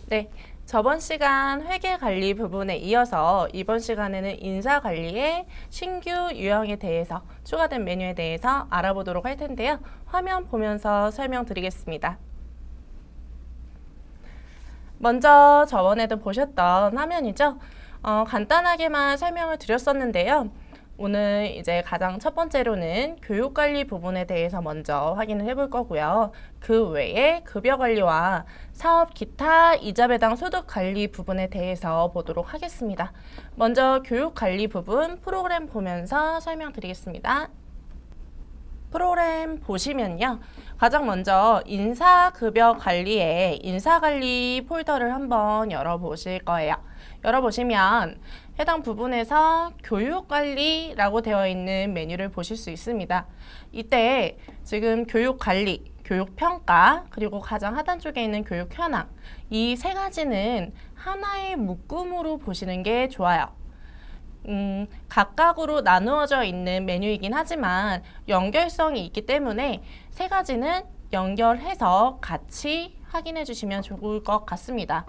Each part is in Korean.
네, 저번 시간 회계관리 부분에 이어서 이번 시간에는 인사관리의 신규 유형에 대해서 추가된 메뉴에 대해서 알아보도록 할 텐데요. 화면 보면서 설명드리겠습니다. 먼저 저번에도 보셨던 화면이죠. 간단하게만 설명을 드렸었는데요. 오늘 이제 가장 첫 번째로는 교육관리 부분에 대해서 먼저 확인을 해볼 거고요. 그 외에 급여관리와 사업 기타 이자 배당 소득 관리 부분에 대해서 보도록 하겠습니다. 먼저 교육관리 부분 프로그램 보면서 설명드리겠습니다. 프로그램 보시면요. 가장 먼저 인사급여관리의 인사관리 폴더를 한번 열어보실 거예요. 열어보시면 해당 부분에서 교육관리라고 되어 있는 메뉴를 보실 수 있습니다. 이때 지금 교육관리, 교육평가, 그리고 가장 하단 쪽에 있는 교육현황 이 세 가지는 하나의 묶음으로 보시는 게 좋아요. 각각으로 나누어져 있는 메뉴이긴 하지만 연결성이 있기 때문에 세 가지는 연결해서 같이 확인해 주시면 좋을 것 같습니다.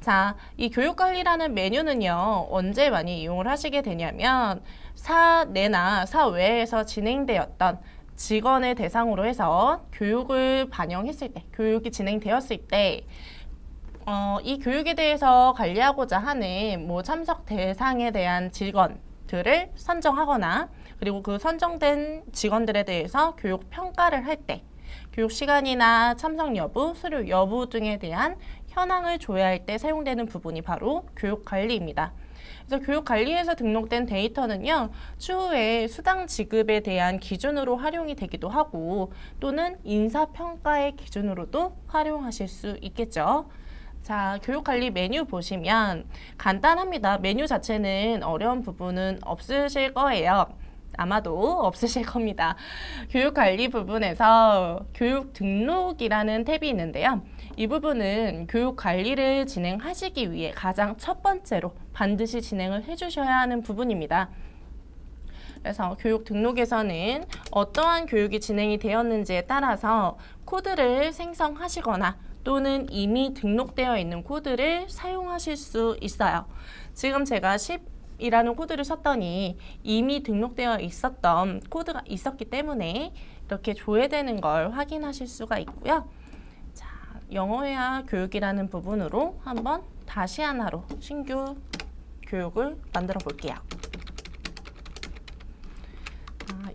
자, 이 교육관리라는 메뉴는요, 언제 많이 이용을 하시게 되냐면 사내나 사외에서 진행되었던 직원을 대상으로 해서 교육을 반영했을 때, 교육이 진행되었을 때 이 교육에 대해서 관리하고자 하는 참석 대상에 대한 직원들을 선정하거나 그리고 그 선정된 직원들에 대해서 교육 평가를 할 때 교육 시간이나 참석 여부, 수료 여부 등에 대한 현황을 조회할 때 사용되는 부분이 바로 교육 관리입니다. 그래서 교육 관리에서 등록된 데이터는요, 추후에 수당 지급에 대한 기준으로 활용이 되기도 하고 또는 인사평가의 기준으로도 활용하실 수 있겠죠. 자, 교육관리 메뉴 보시면 간단합니다. 메뉴 자체는 어려운 부분은 없으실 거예요. 아마도 없으실 겁니다. 교육관리 부분에서 교육 등록이라는 탭이 있는데요. 이 부분은 교육 관리를 진행하시기 위해 가장 첫 번째로 반드시 진행을 해주셔야 하는 부분입니다. 그래서 교육 등록에서는 어떠한 교육이 진행이 되었는지에 따라서 코드를 생성하시거나 또는 이미 등록되어 있는 코드를 사용하실 수 있어요. 지금 제가 10이라는 코드를 썼더니 이미 등록되어 있었던 코드가 있었기 때문에 이렇게 조회되는 걸 확인하실 수가 있고요. 자, 영어회화 교육이라는 부분으로 한번 다시 하나로 신규 교육을 만들어 볼게요.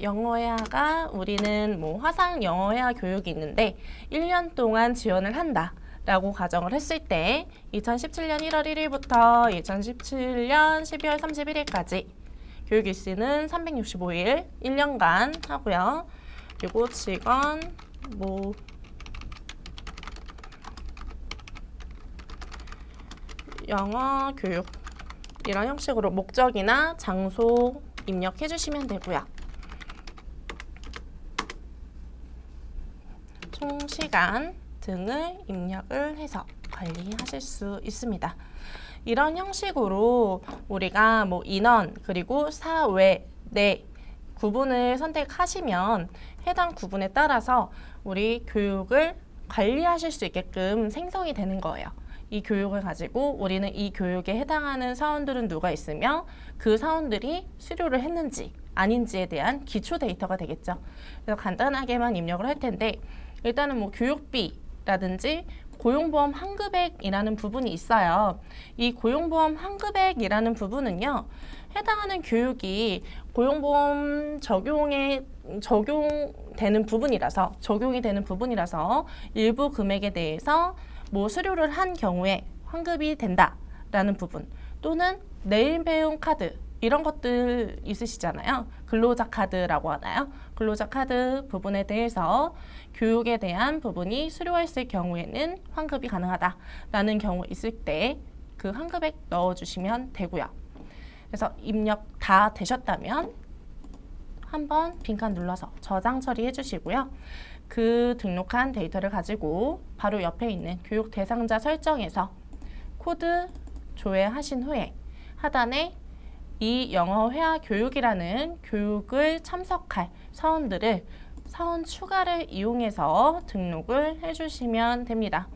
영어회화가 우리는 화상 영어회화 교육이 있는데 1년 동안 지원을 한다 라고 가정을 했을 때 2017년 1월 1일부터 2017년 12월 31일까지 교육 일수는 365일 1년간 하고요. 그리고 직원 영어 교육 이런 형식으로 목적이나 장소 입력해 주시면 되고요. 총 시간 등을 입력을 해서 관리하실 수 있습니다. 이런 형식으로 우리가 인원 그리고 사외 내 구분을 선택하시면 해당 구분에 따라서 우리 교육을 관리하실 수 있게끔 생성이 되는 거예요. 이 교육을 가지고 우리는 이 교육에 해당하는 사원들은 누가 있으며 그 사원들이 수료를 했는지 아닌지에 대한 기초 데이터가 되겠죠. 그래서 간단하게만 입력을 할 텐데 일단은 교육비라든지 고용보험 환급액이라는 부분이 있어요. 이 고용보험 환급액이라는 부분은요, 해당하는 교육이 고용보험 적용이 되는 부분이라서 일부 금액에 대해서 수료를 한 경우에 환급이 된다라는 부분 또는 내일 배움 카드 이런 것들 있으시잖아요. 근로자 카드라고 하나요? 근로자 카드 부분에 대해서 교육에 대한 부분이 수료했을 경우에는 환급이 가능하다라는 경우 있을 때 그 환급액 넣어주시면 되고요. 그래서 입력 다 되셨다면 한번 빈칸 눌러서 저장 처리해 주시고요. 그 등록한 데이터를 가지고 바로 옆에 있는 교육 대상자 설정에서 코드 조회하신 후에 하단에 이 영어 회화 교육이라는 교육을 참석할 사원들을 사원 추가를 이용해서 등록을 해주시면 됩니다.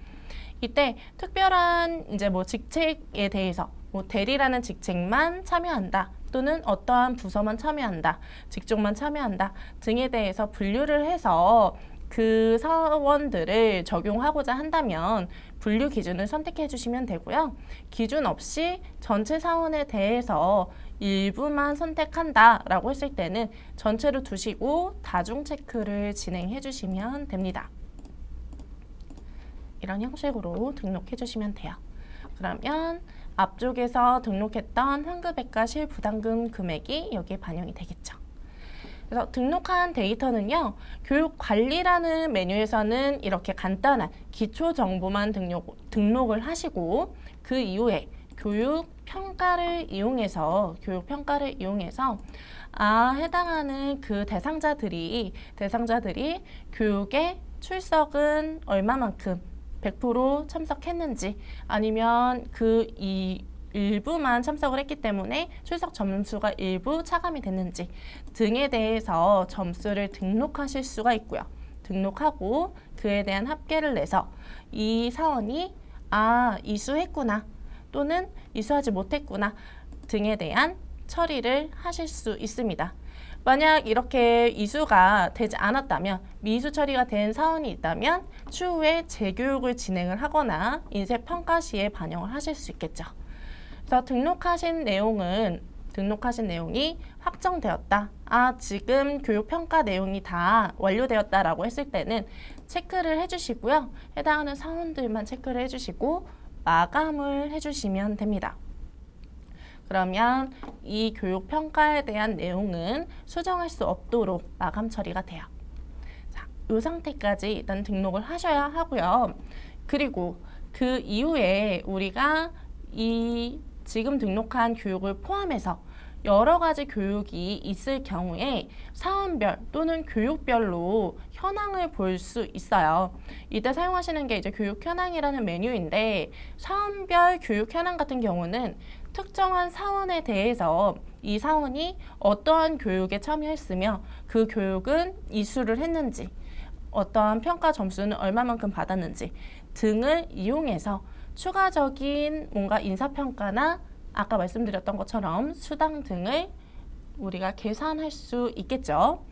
이때 특별한 이제 뭐 직책에 대해서 뭐 대리라는 직책만 참여한다. 또는 어떠한 부서만 참여한다. 직종만 참여한다. 등에 대해서 분류를 해서 그 사원들을 적용하고자 한다면 분류 기준을 선택해 주시면 되고요. 기준 없이 전체 사원에 대해서 일부만 선택한다 라고 했을 때는 전체로 두시고 다중 체크를 진행해 주시면 됩니다. 이런 형식으로 등록해 주시면 돼요. 그러면 앞쪽에서 등록했던 환급액과 실부담금 금액이 여기에 반영이 되겠죠. 그래서 등록한 데이터는요, 교육관리라는 메뉴에서는 이렇게 간단한 기초 정보만 등록을 하시고 그 이후에 교육평가를 이용해서 해당하는 그 대상자들이 교육에 출석은 얼마만큼 100% 참석했는지 아니면 일부만 참석을 했기 때문에 출석 점수가 일부 차감이 됐는지 등에 대해서 점수를 등록하실 수가 있고요. 등록하고 그에 대한 합계를 내서 이 사원이 이수했구나 또는 이수하지 못했구나 등에 대한 처리를 하실 수 있습니다. 만약 이렇게 이수가 되지 않았다면, 미이수 처리가 된 사원이 있다면 추후에 재교육을 진행을 하거나 인쇄평가 시에 반영을 하실 수 있겠죠. 그래서 등록하신 내용이 확정되었다. 지금 교육평가 내용이 다 완료되었다라고 했을 때는 체크를 해주시고요. 해당하는 사원들만 체크를 해주시고 마감을 해주시면 됩니다. 그러면 이 교육평가에 대한 내용은 수정할 수 없도록 마감 처리가 돼요. 자, 이 상태까지 일단 등록을 하셔야 하고요. 그리고 그 이후에 우리가 이 지금 등록한 교육을 포함해서 여러 가지 교육이 있을 경우에 사원별 또는 교육별로 현황을 볼 수 있어요. 이때 사용하시는 게 이제 교육 현황이라는 메뉴인데, 사원별 교육 현황 같은 경우는 특정한 사원에 대해서 이 사원이 어떠한 교육에 참여했으며 그 교육은 이수를 했는지, 어떠한 평가 점수는 얼마만큼 받았는지 등을 이용해서 추가적인 뭔가 인사평가나 아까 말씀드렸던 것처럼 수당 등을 우리가 계산할 수 있겠죠.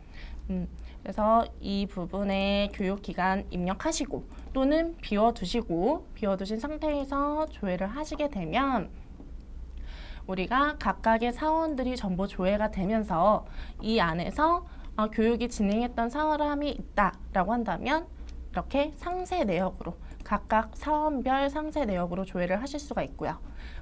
그래서 이 부분에 교육기간 입력하시고 또는 비워두신 상태에서 조회를 하시게 되면 우리가 각각의 사원들이 전부 조회가 되면서 이 안에서 교육이 진행했던 사람이 있다라고 한다면 이렇게 상세 내역으로 각각 사원별 상세 내역으로 조회를 하실 수가 있고요.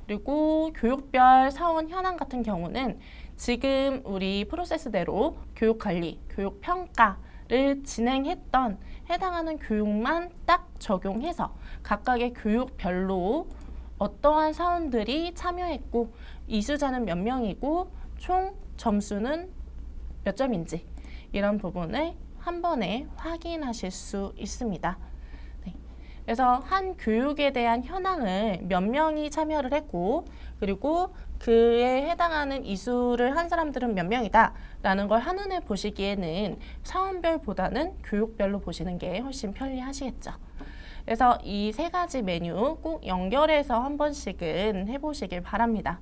그리고 교육별 사원 현황 같은 경우는 지금 우리 프로세스대로 교육관리, 교육평가를 진행했던 해당하는 교육만 딱 적용해서 각각의 교육별로 어떠한 사원들이 참여했고 이수자는 몇 명이고 총 점수는 몇 점인지 이런 부분을 한 번에 확인하실 수 있습니다. 그래서 한 교육에 대한 현황을 몇 명이 참여를 했고 그리고 그에 해당하는 이수를 한 사람들은 몇 명이다 라는 걸 한눈에 보시기에는 사원별보다는 교육별로 보시는 게 훨씬 편리하시겠죠. 그래서 이 세 가지 메뉴 꼭 연결해서 한 번씩은 해보시길 바랍니다.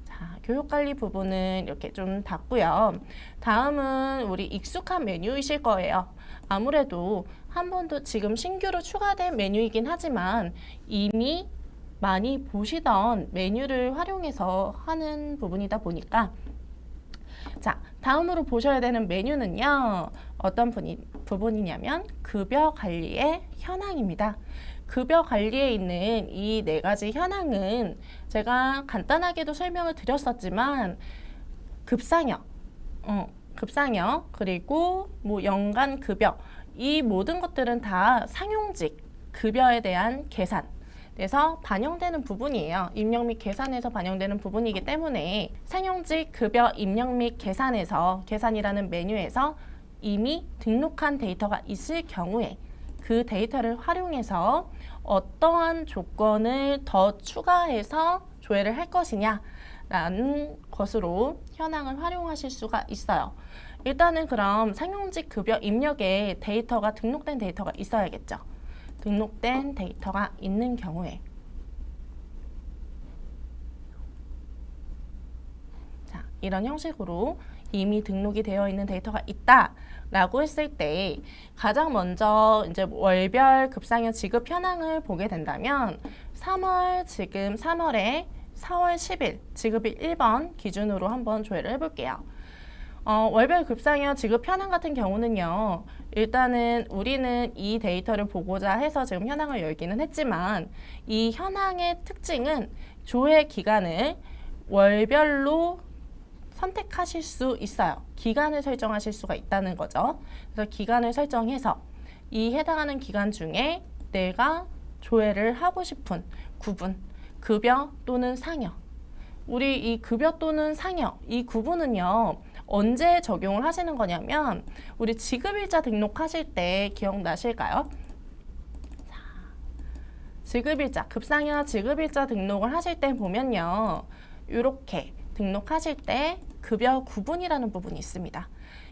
자, 교육관리 부분은 이렇게 좀 닫고요. 다음은 우리 익숙한 메뉴이실 거예요. 아무래도 한 번도 지금 신규로 추가된 메뉴이긴 하지만 이미 많이 보시던 메뉴를 활용해서 하는 부분이다 보니까 자, 다음으로 보셔야 되는 메뉴는요. 어떤 부분이냐면 급여 관리의 현황입니다. 급여 관리에 있는 이 네 가지 현황은 제가 간단하게도 설명을 드렸었지만 급상여, 그리고 뭐 연간 급여 이 모든 것들은 다 상용직 급여에 대한 계산 그래서 반영되는 부분이에요. 입력 및 계산에서 반영되는 부분이기 때문에 상용직 급여 입력 및 계산이라는 메뉴에서 이미 등록한 데이터가 있을 경우에 그 데이터를 활용해서 어떠한 조건을 더 추가해서 조회를 할 것이냐 라는 것으로 현황을 활용하실 수가 있어요. 일단은 그럼 상용직 급여 입력에 등록된 데이터가 있어야겠죠. 등록된 데이터가 있는 경우에 자, 이런 형식으로 이미 등록이 되어 있는 데이터가 있다 라고 했을 때 가장 먼저 이제 월별 급상여 지급 현황을 보게 된다면 3월 지금 3월에 4월 10일 지급일 1번 기준으로 한번 조회를 해볼게요. 월별 급상여 지급 현황 같은 경우는요. 일단은 우리는 이 데이터를 보고자 해서 지금 현황을 열기는 했지만 이 현황의 특징은 조회 기간을 월별로 선택하실 수 있어요. 기간을 설정하실 수가 있다는 거죠. 그래서 기간을 설정해서 이 해당하는 기간 중에 내가 조회를 하고 싶은 구분, 급여 또는 상여. 우리 이 급여 또는 상여, 이 구분은요. 언제 적용을 하시는 거냐면 우리 지급일자 등록하실 때 기억나실까요? 자, 지급일자, 급상여 지급일자 등록을 하실 때 보면요. 이렇게 등록하실 때 급여 구분이라는 부분이 있습니다.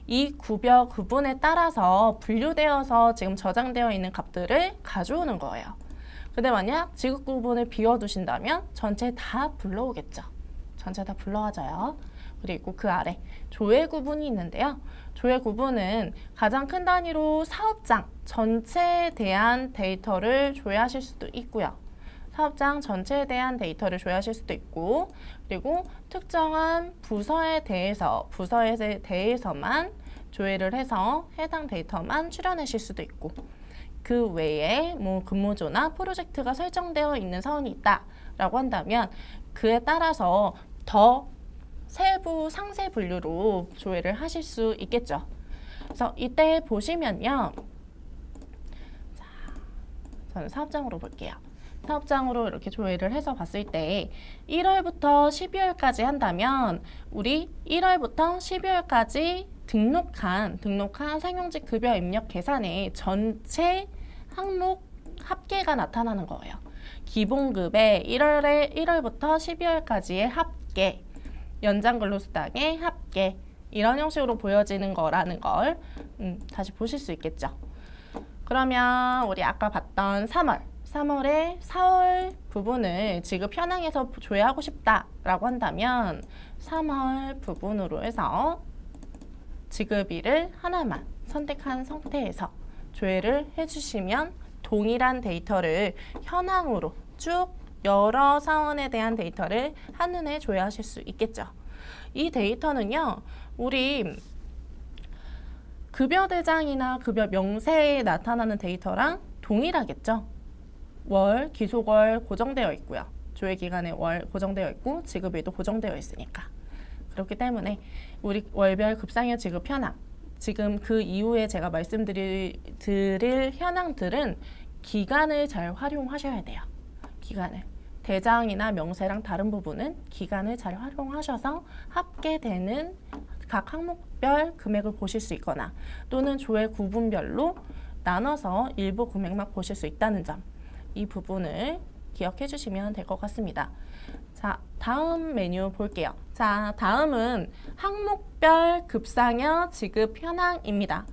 이 급여 구분에 따라서 분류되어서 지금 저장되어 있는 값들을 가져오는 거예요. 근데 만약 지급 구분을 비워두신다면 전체 다 불러오겠죠. 전체 다 불러와져요. 그리고 그 아래 조회 구분이 있는데요. 조회 구분은 가장 큰 단위로 사업장 전체에 대한 데이터를 조회하실 수도 있고요. 사업장 전체에 대한 데이터를 조회하실 수도 있고 그리고 특정한 부서에 대해서만 조회를 해서 해당 데이터만 출연하실 수도 있고 그 외에 뭐 근무조나 프로젝트가 설정되어 있는 사원이 있다라고 한다면 그에 따라서 더 세부 상세 분류로 조회를 하실 수 있겠죠. 그래서 이때 보시면요. 자, 저는 사업장으로 볼게요. 사업장으로 이렇게 조회를 해서 봤을 때 1월부터 12월까지 한다면 우리 1월부터 12월까지 등록한 상용직 급여 입력 계산의 전체 항목 합계가 나타나는 거예요. 기본급의 1월부터 12월까지의 합계, 연장근로수당의 합계 이런 형식으로 보여지는 거라는 걸 다시 보실 수 있겠죠. 그러면 우리 아까 봤던 3월에 4월 부분을 지급 현황에서 조회하고 싶다라고 한다면 3월 부분으로 해서 지급일을 하나만 선택한 상태에서 조회를 해주시면 동일한 데이터를 현황으로 쭉 여러 사원에 대한 데이터를 한눈에 조회하실 수 있겠죠. 이 데이터는요. 우리 급여 대장이나 급여 명세에 나타나는 데이터랑 동일하겠죠. 월, 기속월 고정되어 있고요. 조회 기간에 월 고정되어 있고 지급일도 고정되어 있으니까. 그렇기 때문에 우리 월별 급상여 지급 현황 지금 그 이후에 제가 말씀드릴 현황들은 기간을 잘 활용하셔야 돼요. 기간을. 대장이나 명세랑 다른 부분은 기간을 잘 활용하셔서 합계되는 각 항목별 금액을 보실 수 있거나 또는 조회 구분별로 나눠서 일부 금액만 보실 수 있다는 점. 이 부분을 기억해 주시면 될 것 같습니다. 자, 다음 메뉴 볼게요. 자, 다음은 항목별 급상여 지급 현황입니다.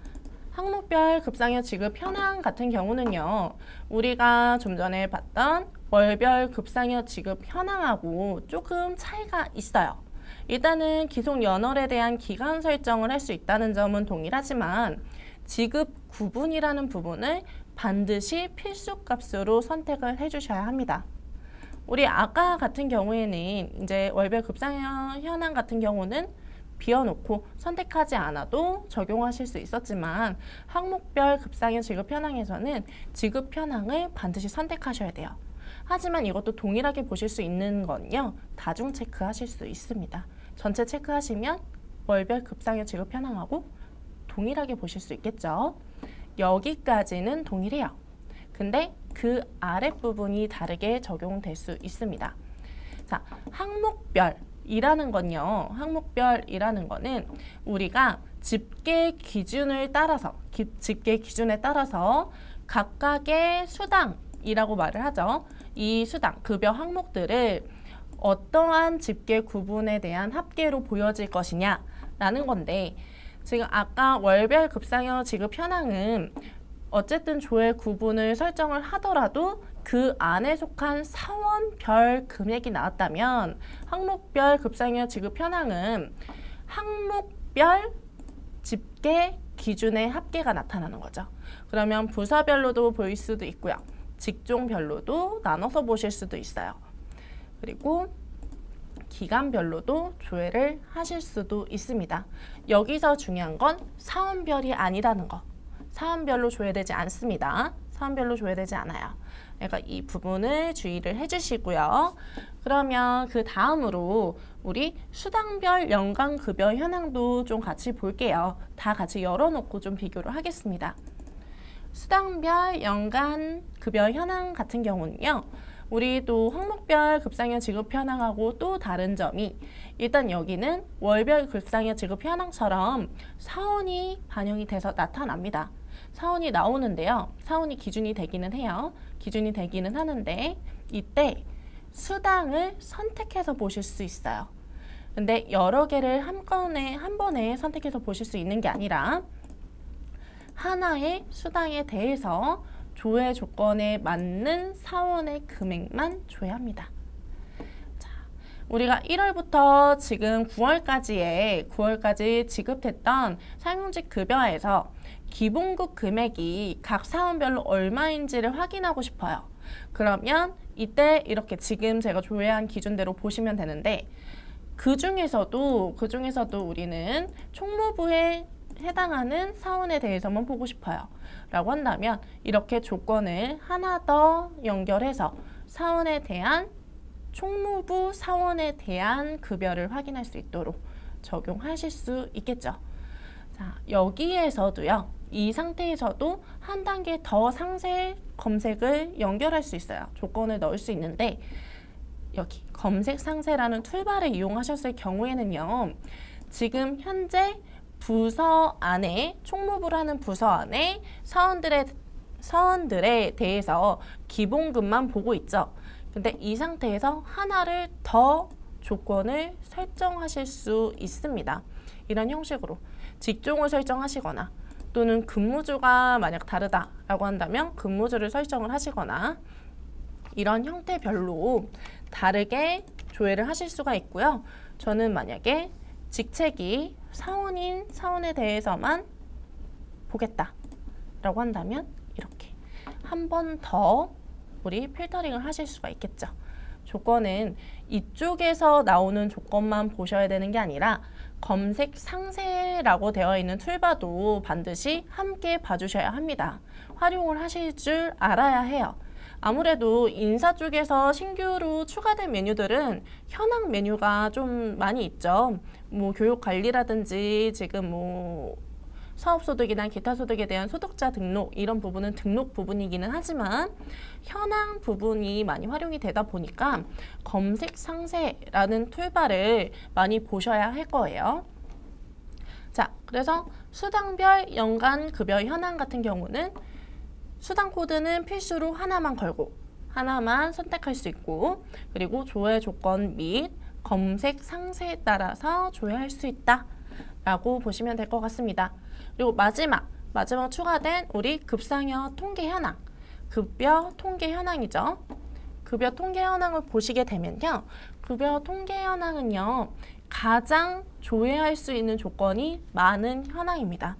항목별 급상여 지급 현황 같은 경우는요. 우리가 좀 전에 봤던 월별 급상여 지급 현황하고 조금 차이가 있어요. 일단은 기속 연월에 대한 기간 설정을 할 수 있다는 점은 동일하지만 지급 구분이라는 부분을 반드시 필수값으로 선택을 해주셔야 합니다. 우리 아까 같은 경우에는 이제 월별 급상여 현황 같은 경우는 비워놓고 선택하지 않아도 적용하실 수 있었지만 항목별 급상여 지급 현황에서는 지급 현황을 반드시 선택하셔야 돼요. 하지만 이것도 동일하게 보실 수 있는 건요. 다중 체크하실 수 있습니다. 전체 체크하시면 월별 급상여 지급 현황하고 동일하게 보실 수 있겠죠. 여기까지는 동일해요. 근데 그 아랫부분이 다르게 적용될 수 있습니다. 자, 항목별이라는 건요. 항목별이라는 거는 우리가 집계 기준에 따라서 각각의 수당이라고 말을 하죠. 이 수당, 급여 항목들을 어떠한 집계 구분에 대한 합계로 보여질 것이냐라는 건데 지금 아까 월별 급상여 지급 현황은 어쨌든 조회 구분을 설정을 하더라도 그 안에 속한 사원별 금액이 나왔다면 항목별 급상여 지급 현황은 항목별 집계 기준의 합계가 나타나는 거죠. 그러면 부서별로도 보일 수도 있고요. 직종별로도 나눠서 보실 수도 있어요. 그리고 기간별로도 조회를 하실 수도 있습니다. 여기서 중요한 건 사원별이 아니라는 거. 사원별로 조회되지 않습니다. 사원별로 조회되지 않아요. 그러니까 이 부분을 주의를 해주시고요. 그러면 그 다음으로 우리 수당별 연간급여 현황도 좀 같이 볼게요. 다 같이 열어놓고 좀 비교를 하겠습니다. 수당별 연간급여 현황 같은 경우는요. 우리 또 항목별 급상여 지급 현황하고 또 다른 점이 일단 여기는 월별 급상여 지급 현황처럼 사원이 반영이 돼서 나타납니다. 사원이 나오는데요. 사원이 기준이 되기는 해요. 기준이 되기는 하는데 이때 수당을 선택해서 보실 수 있어요. 근데 여러 개를 한 번에 선택해서 보실 수 있는 게 아니라 하나의 수당에 대해서 조회 조건에 맞는 사원의 금액만 조회합니다. 자, 우리가 1월부터 지금 9월까지 지급했던 상용직 급여에서 기본급 금액이 각 사원별로 얼마인지를 확인하고 싶어요. 그러면 이때 이렇게 지금 제가 조회한 기준대로 보시면 되는데 그 중에서도 우리는 총무부에 해당하는 사원에 대해서만 보고 싶어요. 라고 한다면 이렇게 조건을 하나 더 연결해서 사원에 대한 총무부 사원에 대한 급여를 확인할 수 있도록 적용하실 수 있겠죠. 자, 여기에서도요. 이 상태에서도 한 단계 더 상세 검색을 연결할 수 있어요. 조건을 넣을 수 있는데 여기 검색 상세라는 툴바를 이용하셨을 경우에는요. 지금 현재 부서 안에 총무부라는 부서 안에 사원들에 대해서 기본급만 보고 있죠. 근데 이 상태에서 하나를 더 조건을 설정하실 수 있습니다. 이런 형식으로 직종을 설정하시거나 또는 근무주가 만약 다르다라고 한다면 근무주를 설정을 하시거나 이런 형태별로 다르게 조회를 하실 수가 있고요. 저는 만약에 직책이 사원인 사원에 대해서만 보겠다라고 한다면 이렇게 한 번 더 우리 필터링을 하실 수가 있겠죠. 조건은 이쪽에서 나오는 조건만 보셔야 되는 게 아니라 검색 상세라고 되어 있는 툴바도 반드시 함께 봐주셔야 합니다. 활용을 하실 줄 알아야 해요. 아무래도 인사 쪽에서 신규로 추가된 메뉴들은 현황 메뉴가 좀 많이 있죠. 뭐 교육 관리라든지 지금 뭐 사업소득이나 기타 소득에 대한 소득자 등록 이런 부분은 등록 부분이기는 하지만 현황 부분이 많이 활용이 되다 보니까 검색 상세라는 툴바를 많이 보셔야 할 거예요. 자, 그래서 수당별 연간 급여 현황 같은 경우는 수당 코드는 필수로 하나만 걸고 하나만 선택할 수 있고 그리고 조회 조건 및 검색 상세에 따라서 조회할 수 있다 라고 보시면 될 것 같습니다. 그리고 마지막 추가된 우리 급상여 통계 현황 급여 통계 현황이죠. 급여 통계 현황을 보시게 되면요. 급여 통계 현황은요. 가장 조회할 수 있는 조건이 많은 현황입니다.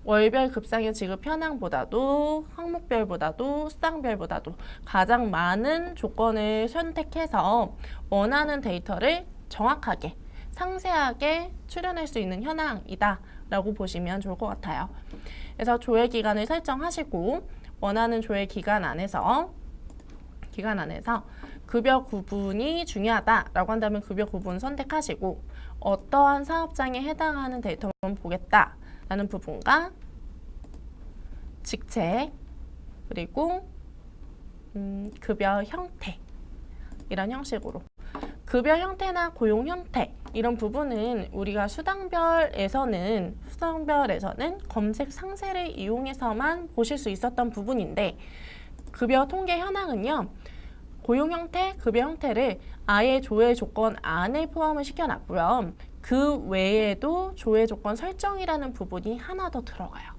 월별 급상여 지급 현황보다도 항목별보다도 수당별보다도 가장 많은 조건을 선택해서 원하는 데이터를 정확하게 상세하게 출연할 수 있는 현황이다 라고 보시면 좋을 것 같아요. 그래서 조회 기간을 설정하시고 원하는 조회 기간 안에서 급여 구분이 중요하다라고 한다면 급여 구분 선택하시고 어떠한 사업장에 해당하는 데이터만 보겠다라는 부분과 직책 그리고 급여 형태 이런 형식으로 급여 형태나 고용 형태 이런 부분은 우리가 수당별에서는 검색 상세를 이용해서만 보실 수 있었던 부분인데 급여 통계 현황은요. 고용 형태, 급여 형태를 아예 조회 조건 안에 포함을 시켜놨고요. 그 외에도 조회 조건 설정이라는 부분이 하나 더 들어가요.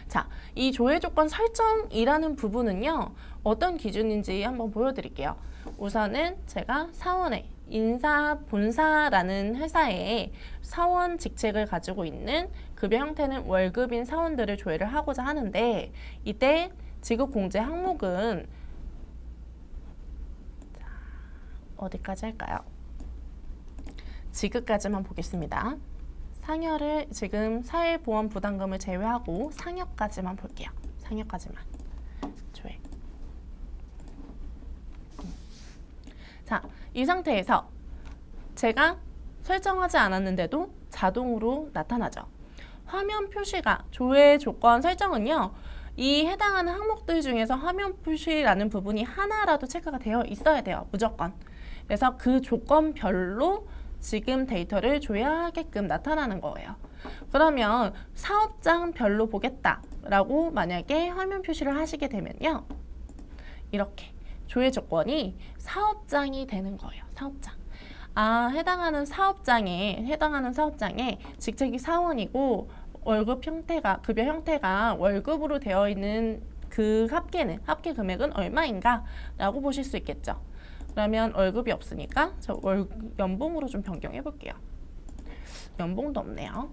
자, 이 조회 조건 설정이라는 부분은요, 어떤 기준인지 한번 보여드릴게요. 우선은 제가 사원에 인사본사라는 회사에 사원 직책을 가지고 있는 급여 형태는 월급인 사원들을 조회를 하고자 하는데, 이때 지급 공제 항목은 어디까지 할까요? 지급까지만 보겠습니다. 상여를 지금 사회보험 부담금을 제외하고 상여까지만 볼게요. 상여까지만 조회. 자, 이 상태에서 제가 설정하지 않았는데도 자동으로 나타나죠. 화면 표시가 조회 조건 설정은요, 이 해당하는 항목들 중에서 화면 표시라는 부분이 하나라도 체크가 되어 있어야 돼요. 무조건. 그래서 그 조건별로 지금 데이터를 조회하게끔 나타나는 거예요. 그러면 사업장별로 보겠다라고 만약에 화면 표시를 하시게 되면요, 이렇게 조회 조건이 사업장이 되는 거예요. 사업장. 해당하는 사업장에 직책이 사원이고 월급 형태가, 급여 형태가 월급으로 되어 있는 그 합계 금액은 얼마인가 라고 보실 수 있겠죠. 그러면 월급이 없으니까 저 연봉으로 좀 변경해 볼게요. 연봉도 없네요.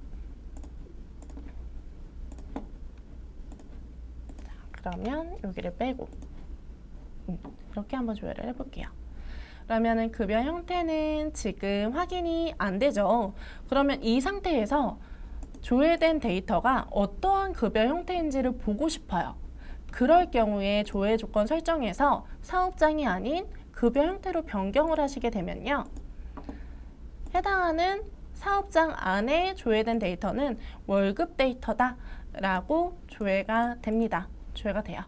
자, 그러면 여기를 빼고 이렇게 한번 조회를 해볼게요. 그러면은 급여 형태는 지금 확인이 안 되죠. 그러면 이 상태에서 조회된 데이터가 어떠한 급여 형태인지를 보고 싶어요. 그럴 경우에 조회 조건 설정에서 사업장이 아닌 급여 형태로 변경을 하시게 되면요, 해당하는 사업장 안에 조회된 데이터는 월급 데이터다 라고 조회가 됩니다. 조회가 돼요.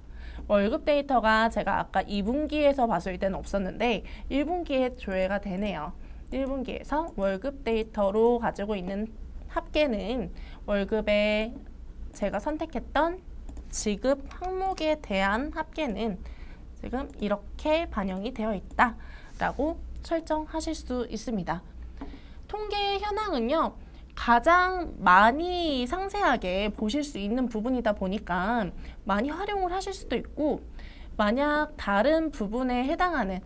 월급 데이터가 제가 아까 2분기에서 봤을 때는 없었는데 1분기에 조회가 되네요. 1분기에서 월급 데이터로 가지고 있는 합계는 월급에 제가 선택했던 지급 항목에 대한 합계는 지금 이렇게 반영이 되어 있다라고 설정하실 수 있습니다. 통계 현황은요, 가장 많이 상세하게 보실 수 있는 부분이다 보니까 많이 활용을 하실 수도 있고, 만약 다른 부분에 해당하는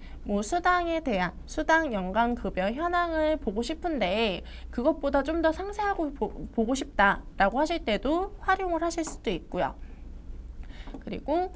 수당에 대한 수당 연간 급여 현황을 보고 싶은데 그것보다 좀 더 상세하고 보고 싶다라고 하실 때도 활용을 하실 수도 있고요. 그리고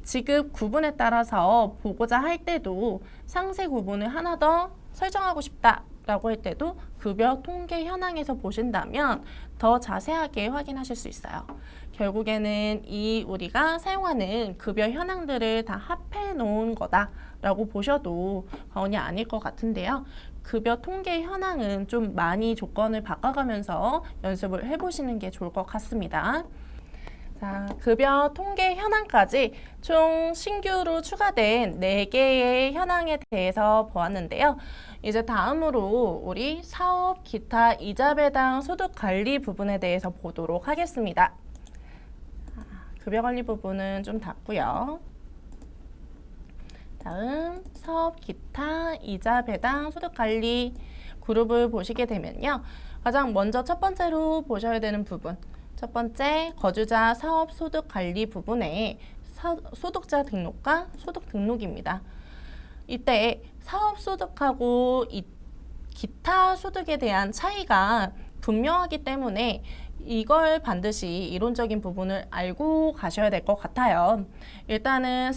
지급 구분에 따라서 보고자 할 때도 상세 구분을 하나 더 설정하고 싶다라고 할 때도 급여 통계 현황에서 보신다면 더 자세하게 확인하실 수 있어요. 결국에는 이 우리가 사용하는 급여 현황들을 다 합해 놓은 거다라고 보셔도 과언이 아닐 것 같은데요. 급여 통계 현황은 좀 많이 조건을 바꿔가면서 연습을 해보시는 게 좋을 것 같습니다. 자, 급여 통계 현황까지 총 신규로 추가된 4개의 현황에 대해서 보았는데요. 이제 다음으로 우리 사업 기타 이자 배당 소득 관리 부분에 대해서 보도록 하겠습니다. 급여 관리 부분은 좀 닫고요. 다음 사업 기타 이자 배당 소득 관리 그룹을 보시게 되면요. 가장 먼저 첫 번째로 보셔야 되는 부분, 첫 번째 거주자 사업 소득 관리 부분에 소득자 등록과 소득 등록입니다. 이때 사업 소득하고 기타 소득에 대한 차이가 분명하기 때문에 이걸 반드시 이론적인 부분을 알고 가셔야 될 것 같아요. 일단은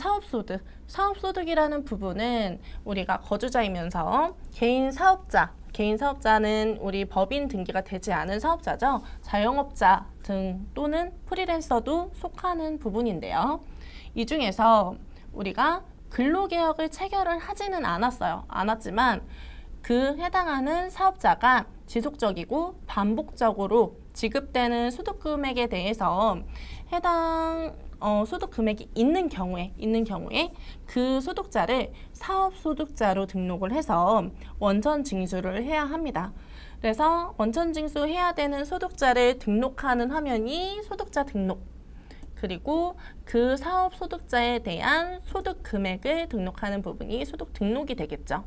사업소득이라는 부분은 우리가 거주자이면서 개인 사업자는 우리 법인 등기가 되지 않은 사업자죠. 자영업자 등 또는 프리랜서도 속하는 부분인데요. 이 중에서 우리가 근로계약을 체결을 하지는 않았지만 그 해당하는 사업자가 지속적이고 반복적으로 지급되는 소득금액에 대해서 해당 소득금액이 있는 경우에 그 소득자를 사업소득자로 등록을 해서 원천 징수를 해야 합니다. 그래서 원천 징수해야 되는 소득자를 등록하는 화면이 소득자 등록, 그리고 그 사업 소득자에 대한 소득 금액을 등록하는 부분이 소득 등록이 되겠죠.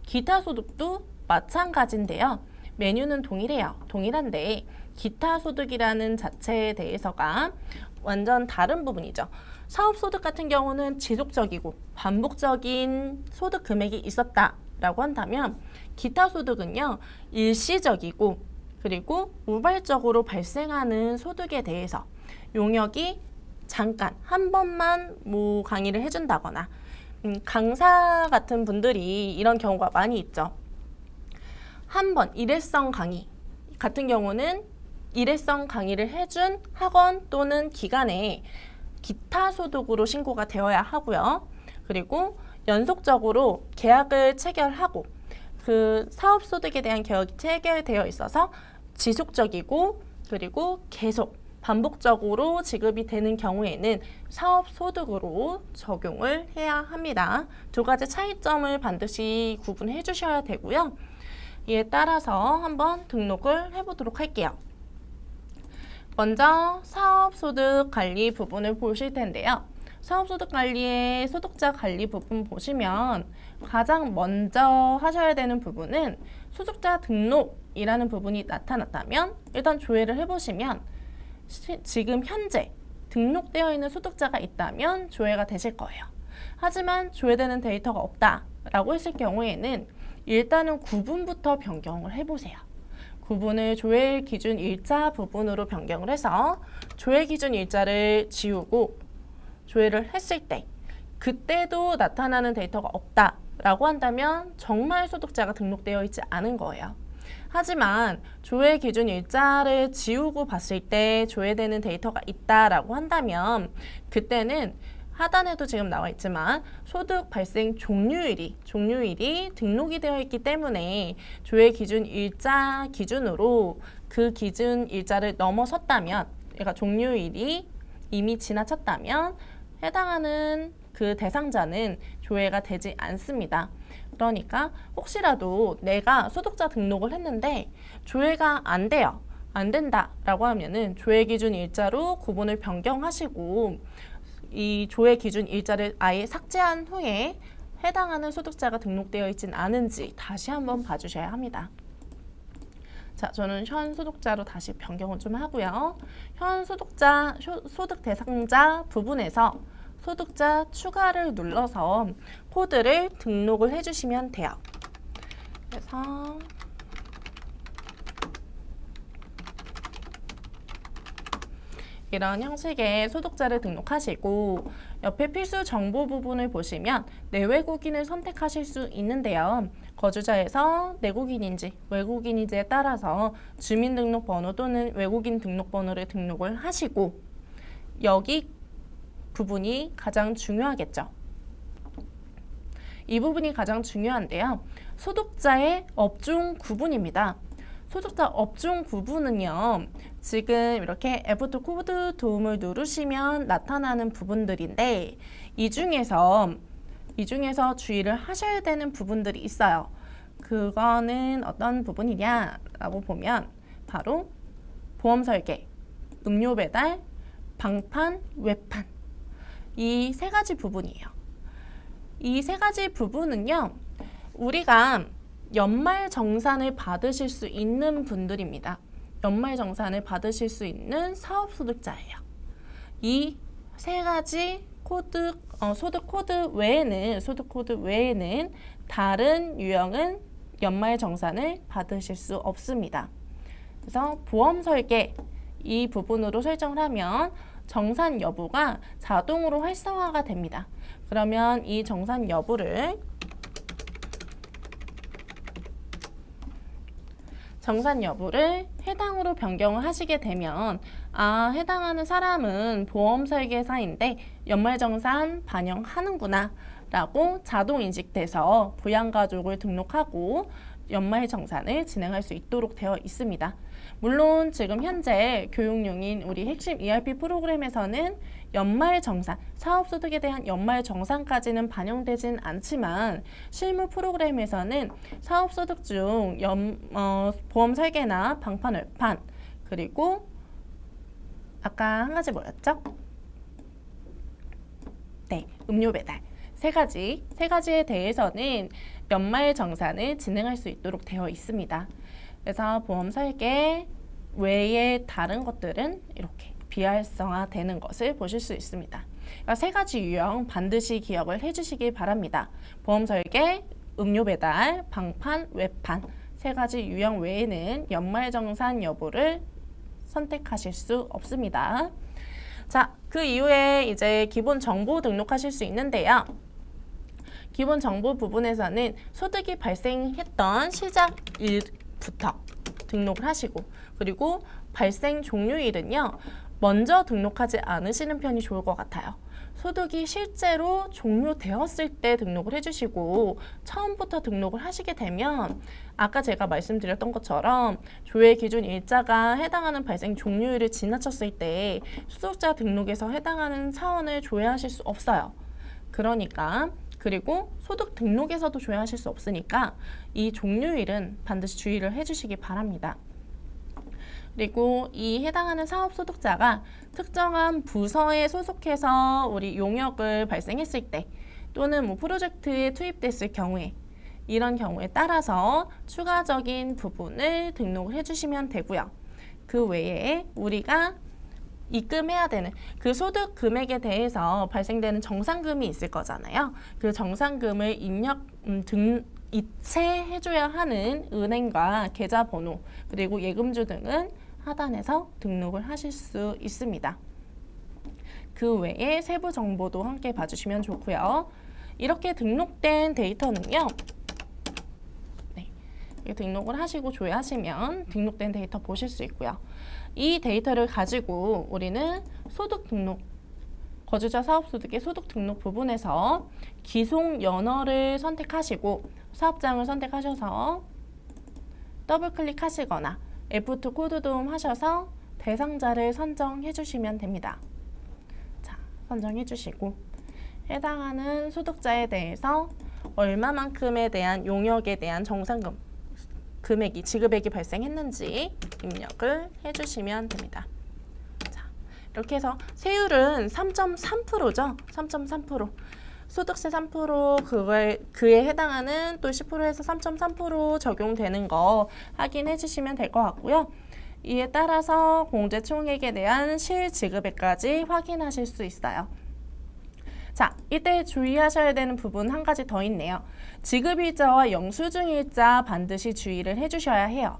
기타 소득도 마찬가지인데요. 메뉴는 동일한데 기타 소득이라는 자체에 대해서가 완전 다른 부분이죠. 사업소득 같은 경우는 지속적이고 반복적인 소득 금액이 있었다라고 한다면 기타 소득은요, 일시적이고 그리고 우발적으로 발생하는 소득에 대해서 용역이 잠깐 한 번만 뭐 강의를 해준다거나 강사 같은 분들이 이런 경우가 많이 있죠. 한 번 일회성 강의 같은 경우는 일회성 강의를 해준 학원 또는 기관에 기타 소득으로 신고가 되어야 하고요. 그리고 연속적으로 계약을 체결하고 그 사업 소득에 대한 계약이 체결되어 있어서 지속적이고 그리고 계속 반복적으로 지급이 되는 경우에는 사업 소득으로 적용을 해야 합니다. 두 가지 차이점을 반드시 구분해 주셔야 되고요. 이에 따라서 한번 등록을 해보도록 할게요. 먼저 사업소득 관리 부분을 보실 텐데요. 사업소득 관리의 소득자 관리 부분 보시면 가장 먼저 하셔야 되는 부분은 소득자 등록이라는 부분이 나타났다면 일단 조회를 해보시면 지금 현재 등록되어 있는 소득자가 있다면 조회가 되실 거예요. 하지만 조회되는 데이터가 없다라고 했을 경우에는 일단은 구분부터 변경을 해보세요. 구분을 조회 기준 일자 부분으로 변경을 해서 조회 기준 일자를 지우고 조회를 했을 때 그때도 나타나는 데이터가 없다라고 한다면 정말 소득자가 등록되어 있지 않은 거예요. 하지만 조회 기준 일자를 지우고 봤을 때 조회되는 데이터가 있다라고 한다면 그때는 하단에도 지금 나와 있지만 소득 발생 종료일이 등록이 되어 있기 때문에 조회 기준 일자 기준으로 그 기준 일자를 넘어섰다면 그러니까 종료일이 이미 지나쳤다면 해당하는 그 대상자는 조회가 되지 않습니다. 그러니까 혹시라도 내가 소득자 등록을 했는데 조회가 안 돼요. 안 된다라고 하면은 조회 기준 일자로 구분을 변경하시고 이 조회 기준 일자를 아예 삭제한 후에 해당하는 소득자가 등록되어 있진 않은지 다시 한번 봐주셔야 합니다. 자, 저는 현 소득자로 다시 변경을 좀 하고요. 현 소득자, 소득 대상자 부분에서 소득자 추가를 눌러서 코드를 등록을 해주시면 돼요. 그래서 이런 형식의 소득자를 등록하시고 옆에 필수 정보 부분을 보시면 내외국인을 선택하실 수 있는데요. 거주자에서 내국인인지 외국인인지에 따라서 주민등록번호 또는 외국인 등록번호를 등록을 하시고 여기 부분이 가장 중요하겠죠. 이 부분이 가장 중요한데요. 소득자의 업종 구분입니다. 소득자 업종 구분은요. 지금 이렇게 F2 코드 도움을 누르시면 나타나는 부분들인데 이 중에서 주의를 하셔야 되는 부분들이 있어요. 그거는 어떤 부분이냐라고 보면 바로 보험 설계, 음료 배달, 방판, 외판 이 세 가지 부분이에요. 이 세 가지 부분은요. 우리가 연말정산을 받으실 수 있는 분들입니다. 연말정산을 받으실 수 있는 사업소득자예요. 이 세 가지 소득 코드 외에는 다른 유형은 연말정산을 받으실 수 없습니다. 그래서 보험 설계 이 부분으로 설정을 하면 정산 여부가 자동으로 활성화가 됩니다. 그러면 이 정산 여부를 해당으로 변경을 하시게 되면 해당하는 사람은 보험 설계사인데 연말정산 반영하는구나 라고 자동 인식돼서 부양가족을 등록하고 연말정산을 진행할 수 있도록 되어 있습니다. 물론 지금 현재 교육용인 우리 핵심 ERP 프로그램에서는 연말정산, 사업소득에 대한 연말정산까지는 반영되진 않지만 실무 프로그램에서는 사업소득 중 보험 설계나 방판, 외판 그리고 아까 한 가지 뭐였죠? 네, 음료 배달 세 가지에 대해서는 연말정산을 진행할 수 있도록 되어 있습니다. 그래서 보험 설계 외에 다른 것들은 이렇게 비활성화되는 것을 보실 수 있습니다. 그러니까 세 가지 유형 반드시 기억을 해주시기 바랍니다. 보험 설계, 음료 배달, 방판, 외판 세 가지 유형 외에는 연말정산 여부를 선택하실 수 없습니다. 자, 그 이후에 이제 기본 정보 등록하실 수 있는데요. 기본 정보 부분에서는 소득이 발생했던 시작일부터 등록을 하시고, 그리고 발생 종료일은요, 먼저 등록하지 않으시는 편이 좋을 것 같아요. 소득이 실제로 종료되었을 때 등록을 해주시고, 처음부터 등록을 하시게 되면 아까 제가 말씀드렸던 것처럼 조회 기준 일자가 해당하는 발생 종료일을 지나쳤을 때 소득자 등록에서 해당하는 사원을 조회하실 수 없어요. 그러니까 그리고 소득 등록에서도 조회하실 수 없으니까 이 종료일은 반드시 주의를 해주시기 바랍니다. 그리고 이 해당하는 사업 소득자가 특정한 부서에 소속해서 우리 용역을 발생했을 때 또는 뭐 프로젝트에 투입됐을 경우에 이런 경우에 따라서 추가적인 부분을 등록을 해주시면 되고요. 그 외에 우리가 입금해야 되는 그 소득 금액에 대해서 발생되는 정산금이 있을 거잖아요. 그 정산금을 이체해줘야 하는 은행과 계좌번호 그리고 예금주 등은 하단에서 등록을 하실 수 있습니다. 그 외에 세부 정보도 함께 봐주시면 좋고요. 이렇게 등록된 데이터는요. 등록을 하시고 조회하시면 등록된 데이터 보실 수 있고요. 이 데이터를 가지고 우리는 소득 등록, 거주자 사업소득의 소득 등록 부분에서 기속 연월을 선택하시고 사업장을 선택하셔서 더블 클릭하시거나 F2 코드 도움 하셔서 대상자를 선정해 주시면 됩니다. 자, 선정해 주시고 해당하는 소득자에 대해서 얼마만큼에 대한 용역에 대한 정산금 금액이 지급액이 발생했는지 입력을 해주시면 됩니다. 자, 이렇게 해서 세율은 3.3%죠. 3.3%. 소득세 3% 그에 해당하는 또 10%에서 3.3% 적용되는 거 확인해 주시면 될 것 같고요. 이에 따라서 공제 총액에 대한 실지급액까지 확인하실 수 있어요. 자, 이때 주의하셔야 되는 부분 한 가지 더 있네요. 지급일자와 영수증일자 반드시 주의를 해주셔야 해요.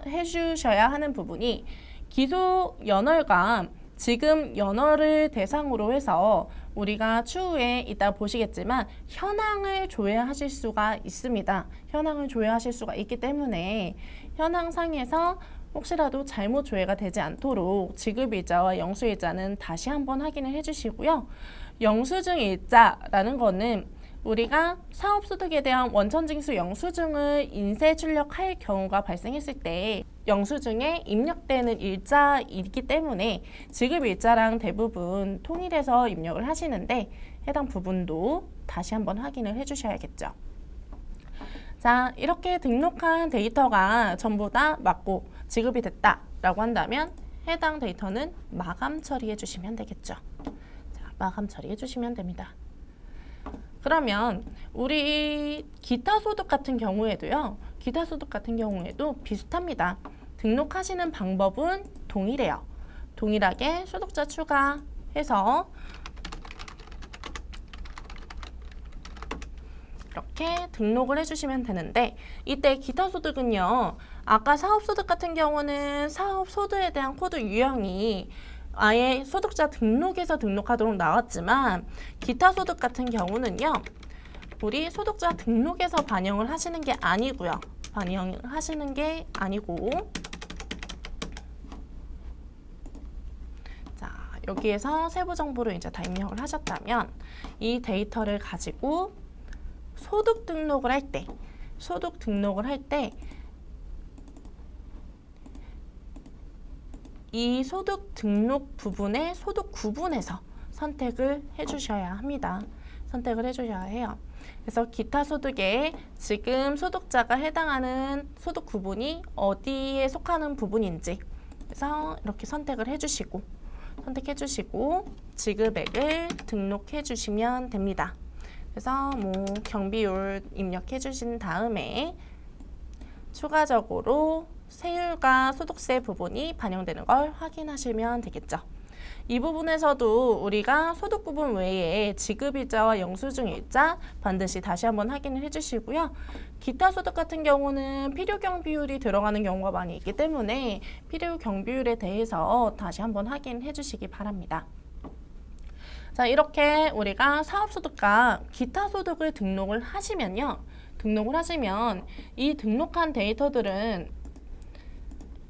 해주셔야 하는 부분이 기속 연월과 지금 연월을 대상으로 해서 우리가 추후에 이따 보시겠지만 현황을 조회하실 수가 있습니다. 현황을 조회하실 수가 있기 때문에 현황상에서 혹시라도 잘못 조회가 되지 않도록 지급일자와 영수일자는 다시 한번 확인을 해주시고요. 영수증일자라는 거는 우리가 사업소득에 대한 원천징수 영수증을 인쇄 출력할 경우가 발생했을 때 영수증에 입력되는 일자이기 때문에 지급일자랑 대부분 통일해서 입력을 하시는데 해당 부분도 다시 한번 확인을 해주셔야겠죠. 자, 이렇게 등록한 데이터가 전부 다 맞고 지급이 됐다라고 한다면 해당 데이터는 마감 처리해 주시면 되겠죠. 자, 마감 처리해 주시면 됩니다. 그러면 우리 기타 소득 같은 경우에도요. 기타 소득 같은 경우에도 비슷합니다. 등록하시는 방법은 동일해요. 동일하게 소득자 추가해서 이렇게 등록을 해주시면 되는데 이때 기타 소득은요. 아까 사업소득 같은 경우는 사업소득에 대한 코드 유형이 아예 소득자 등록에서 등록하도록 나왔지만 기타 소득 같은 경우는요. 우리 소득자 등록에서 반영을 하시는 게 아니고요. 반영을 하시는 게 아니고 자, 여기에서 세부 정보를 이제 다 입력을 하셨다면 이 데이터를 가지고 소득 등록을 할 때 이 소득 등록 부분의 소득 구분에서 선택을 해주셔야 합니다. 선택을 해주셔야 해요. 그래서 기타 소득에 지금 소득자가 해당하는 소득 구분이 어디에 속하는 부분인지 그래서 이렇게 선택해 주시고 지급액을 등록해 주시면 됩니다. 그래서 뭐 경비율 입력해 주신 다음에 추가적으로 세율과 소득세 부분이 반영되는 걸 확인하시면 되겠죠. 이 부분에서도 우리가 소득 부분 외에 지급일자와 영수증일자 반드시 다시 한번 확인을 해주시고요. 기타 소득 같은 경우는 필요경 비율이 들어가는 경우가 많이 있기 때문에 필요경 비율에 대해서 다시 한번 확인해 주시기 바랍니다. 자, 이렇게 우리가 사업소득과 기타 소득을 등록을 하시면 이 등록한 데이터들은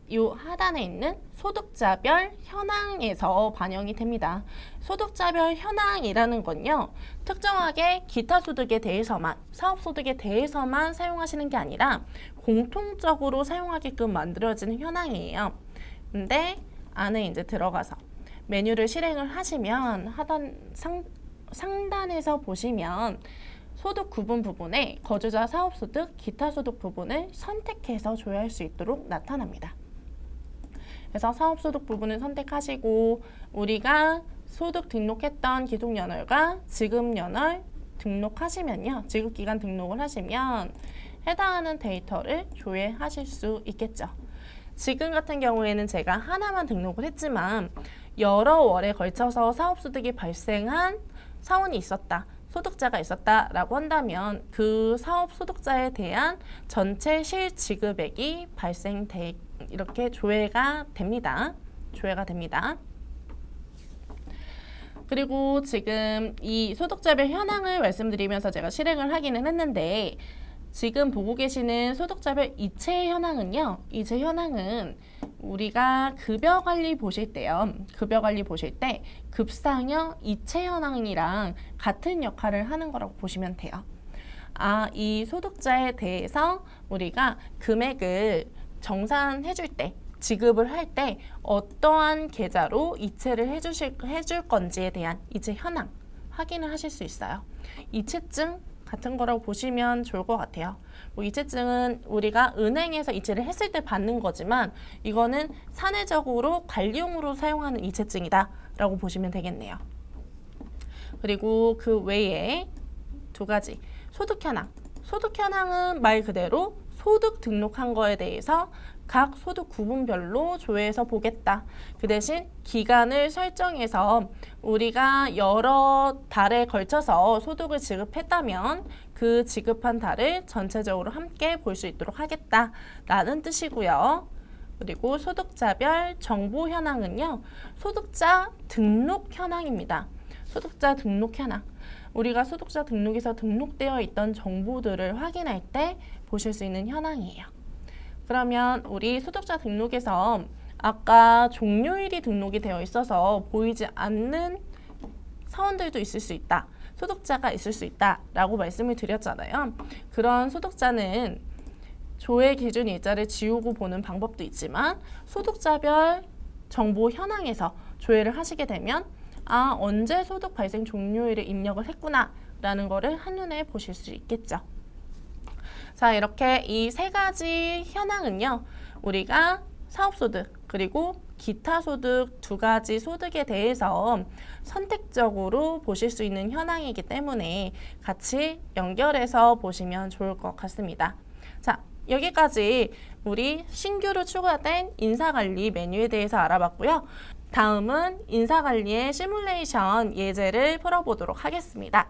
이 하단에 있는 소득자별 현황에서 반영이 됩니다. 소득자별 현황이라는 건요, 특정하게 기타 소득에 대해서만, 사업소득에 대해서만 사용하시는 게 아니라 공통적으로 사용하게끔 만들어지는 현황이에요. 근데 안에 이제 들어가서 메뉴를 실행을 하시면 상단에서 보시면 소득 구분 부분에 거주자 사업소득, 기타 소득 부분을 선택해서 조회할 수 있도록 나타납니다. 그래서 사업소득 부분을 선택하시고 우리가 소득 등록했던 기속연월과 지급연월 등록하시면요. 지급기간 등록을 하시면 해당하는 데이터를 조회하실 수 있겠죠. 지금 같은 경우에는 제가 하나만 등록을 했지만 여러 월에 걸쳐서 사업소득이 발생한 사원이 있었다. 소득자가 있었다라고 한다면 그 사업 소득자에 대한 전체 실지급액이 이렇게 조회가 됩니다. 그리고 지금 이 소득자별 현황을 말씀드리면서 제가 실행을 하기는 했는데 지금 보고 계시는 소득자별 이체 현황은요. 이체 현황은 우리가 급여 관리 보실 때 급상여 이체 현황이랑 같은 역할을 하는 거라고 보시면 돼요. 이 소득자에 대해서 우리가 금액을 정산해줄 때, 지급을 할 때 어떠한 계좌로 이체를 해줄 건지에 대한 이체 현황 확인을 하실 수 있어요. 이체증 같은 거라고 보시면 좋을 것 같아요. 이체증은 우리가 은행에서 이체를 했을 때 받는 거지만 이거는 사내적으로 관리용으로 사용하는 이체증이다 라고 보시면 되겠네요. 그리고 그 외에 두 가지 소득 현황은 말 그대로 소득 등록한 거에 대해서 각 소득 구분별로 조회해서 보겠다. 그 대신 기간을 설정해서 우리가 여러 달에 걸쳐서 소득을 지급했다면 그 지급한 달을 전체적으로 함께 볼 수 있도록 하겠다라는 뜻이고요. 그리고 소득자별 정보 현황은요. 소득자 등록 현황입니다. 소득자 등록 현황. 우리가 소득자 등록에서 등록되어 있던 정보들을 확인할 때 보실 수 있는 현황이에요. 그러면 우리 소득자 등록에서 아까 종료일이 등록이 되어 있어서 보이지 않는 사원들도 있을 수 있다. 소득자가 있을 수 있다 라고 말씀을 드렸잖아요. 그런 소득자는 조회 기준 일자를 지우고 보는 방법도 있지만 소득자별 정보 현황에서 조회를 하시게 되면 언제 소득 발생 종료일을 입력을 했구나 라는 거를 한눈에 보실 수 있겠죠. 자, 이렇게 이 세 가지 현황은요. 우리가 사업소득 그리고 기타 소득 두 가지 소득에 대해서 선택적으로 보실 수 있는 현황이기 때문에 같이 연결해서 보시면 좋을 것 같습니다. 자, 여기까지 우리 신규로 추가된 인사관리 메뉴에 대해서 알아봤고요. 다음은 인사관리의 시뮬레이션 예제를 풀어보도록 하겠습니다.